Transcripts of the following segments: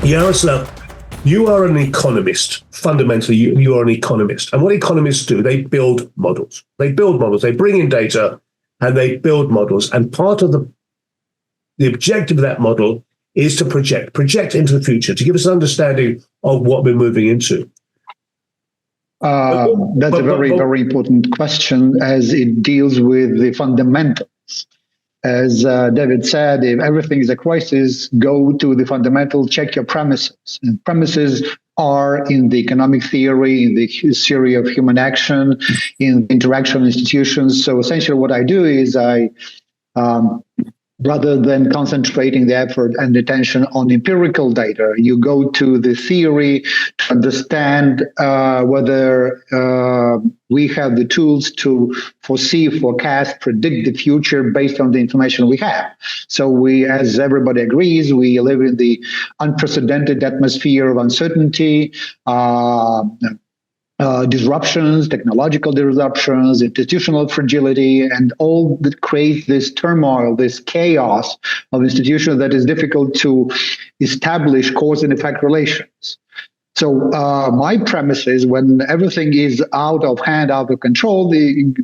Jaroslav, you are an economist. Fundamentally, you are an economist. And what economists do, they build models. They bring in data and they build models. And part of the objective of that model is to project into the future, to give us an understanding of what we're moving into. That's a very important question, as it deals with the fundamentals. As David said, if everything is a crisis, go to the fundamental, check your premises. And premises are in the economic theory, in the theory of human action, in interaction institutions. So essentially what I do is rather than concentrating the effort and attention on empirical data, you go to the theory to understand whether we have the tools to forecast, predict the future based on the information we have. So we, as everybody agrees, we live in the unprecedented atmosphere of uncertainty, disruptions, technological disruptions, institutional fragility, and all that creates this turmoil, this chaos of institutions that is difficult to establish cause and effect relations. So my premise is, when everything is out of hand, out of control,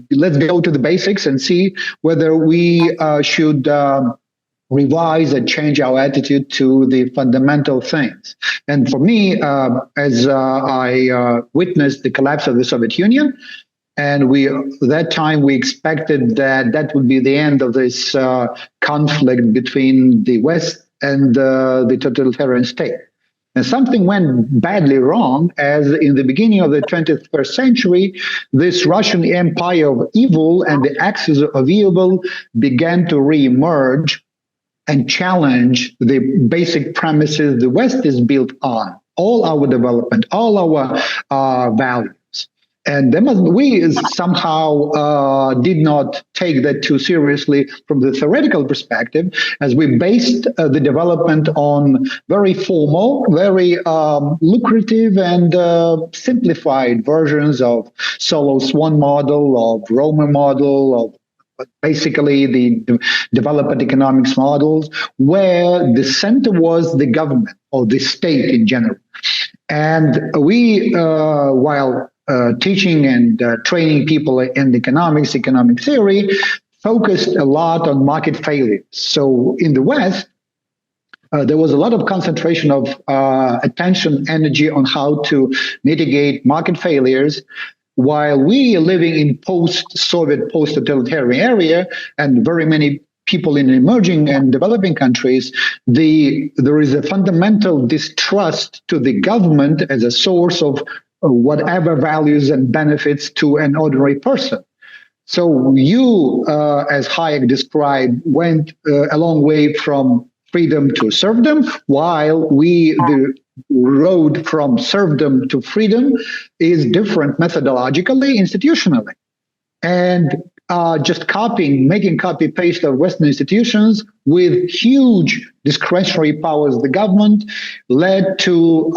let's go to the basics and see whether we should revise and change our attitude to the fundamental things. And for me, as I witnessed the collapse of the Soviet Union, and that time we expected that would be the end of this conflict between the West and the totalitarian state. And something went badly wrong, as in the beginning of the 21st century, this Russian empire of evil and the axis of evil began to reemerge and challenge the basic premises the West is built on, all our development, all our values. And we somehow did not take that too seriously from the theoretical perspective, as we based the development on very formal, very lucrative and simplified versions of Solow Swan model, of Romer model, of basically the development economics models, where the center was the government or the state in general. And we, while teaching and training people in economics, economic theory, focused a lot on market failures. So in the West, there was a lot of concentration of attention, energy on how to mitigate market failures, while we are living in post-Soviet, post-totalitarian area, and very many people in emerging and developing countries, there is a fundamental distrust to the government as a source of whatever values and benefits to an ordinary person. So you, as Hayek described, went a long way from freedom to serfdom, while the road from serfdom to freedom is different methodologically, institutionally. And just making copy-paste of Western institutions with huge discretionary powers of the government led to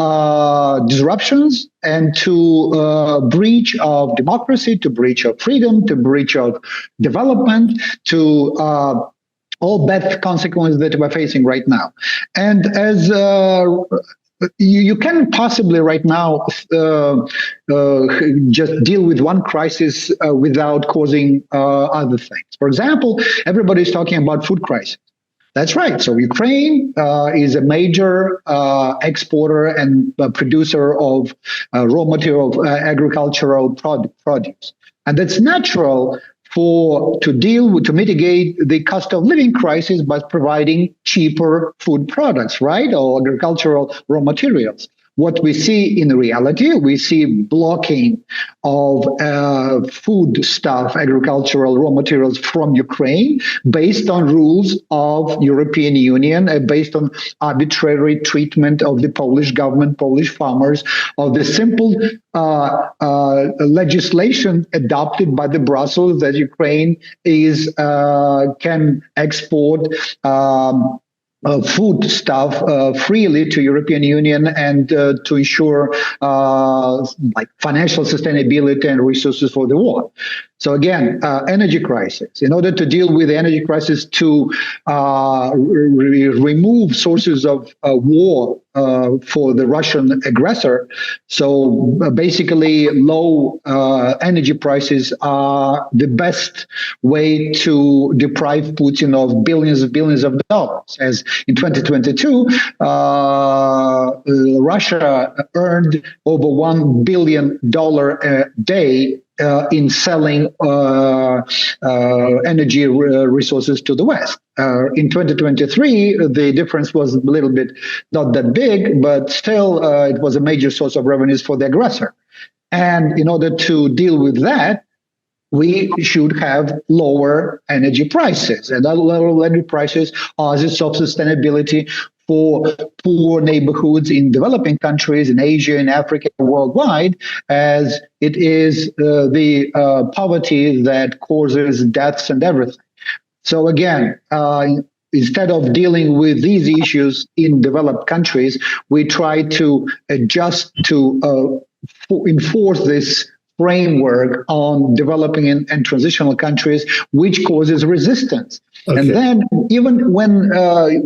disruptions and to breach of democracy, to breach of freedom, to breach of development, to all bad consequences that we're facing right now. And as you can possibly right now just deal with one crisis without causing other things. For example, everybody's talking about food crisis. That's right. So Ukraine is a major exporter and producer of raw material, agricultural produce. And that's natural to mitigate the cost of living crisis by providing cheaper food products, right? Or agricultural raw materials. What we see in reality, we see blocking of food stuff, agricultural raw materials from Ukraine based on rules of European Union, based on arbitrary treatment of the Polish government, Polish farmers, of the simple legislation adopted by the Brussels that Ukraine can export food stuff freely to European Union and to ensure like financial sustainability and resources for the war. So again, energy crisis. In order to deal with the energy crisis, to remove sources of war for the Russian aggressor. So basically, low energy prices are the best way to deprive Putin of billions of dollars. As in 2022, Russia earned over $1 billion a day in selling energy resources to the West. In 2023, the difference was a little bit not that big, but still it was a major source of revenues for the aggressor. And in order to deal with that, we should have lower energy prices. And lower energy prices are the source of sustainability for poor neighborhoods in developing countries, in Asia, in Africa, worldwide, as it is the poverty that causes deaths and everything. So again, instead of dealing with these issues in developed countries, we try to adjust to enforce this framework on developing and transitional countries, which causes resistance. Okay. And then even when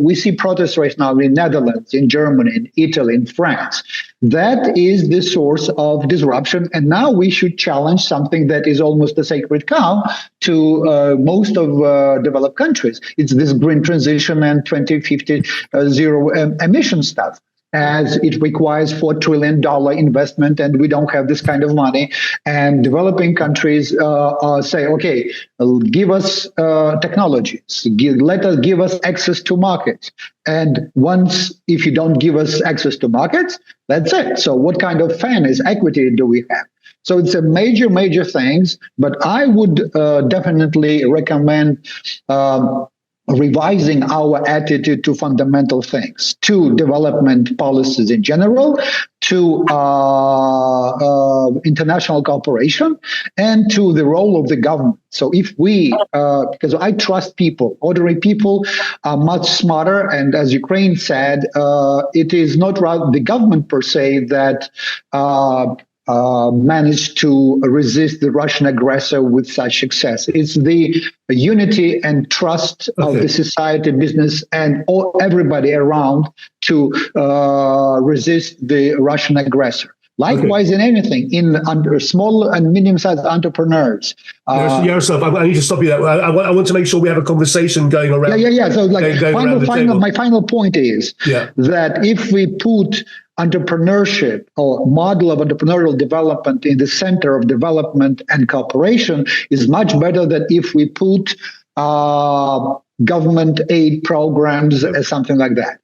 we see protests right now in Netherlands, in Germany, in Italy, in France, that is the source of disruption. And now we should challenge something that is almost a sacred cow to most of developed countries. It's this green transition and 2050 zero emission stuff, as it requires $4 trillion investment, and we don't have this kind of money. And developing countries say, okay, give us technologies, give us access to markets. And once, if you don't give us access to markets, that's it. So what kind of fairness, equity do we have? So it's a major things, but I would definitely recommend revising our attitude to fundamental things, to development policies in general, to international cooperation, and to the role of the government. So if we, because I trust people, ordinary people are much smarter, and as Ukraine said, it is not the government per se that managed to resist the Russian aggressor with such success. It's the unity and trust of the society, business, and everybody around to resist the Russian aggressor. Likewise, in anything, in under small and medium-sized entrepreneurs. Jaroslav, I need to stop you there. I want to make sure we have a conversation going around. Yeah. So, like, my final point is that if we put entrepreneurship or model of entrepreneurial development in the center of development and cooperation, is much better than if we put government aid programs as something like that.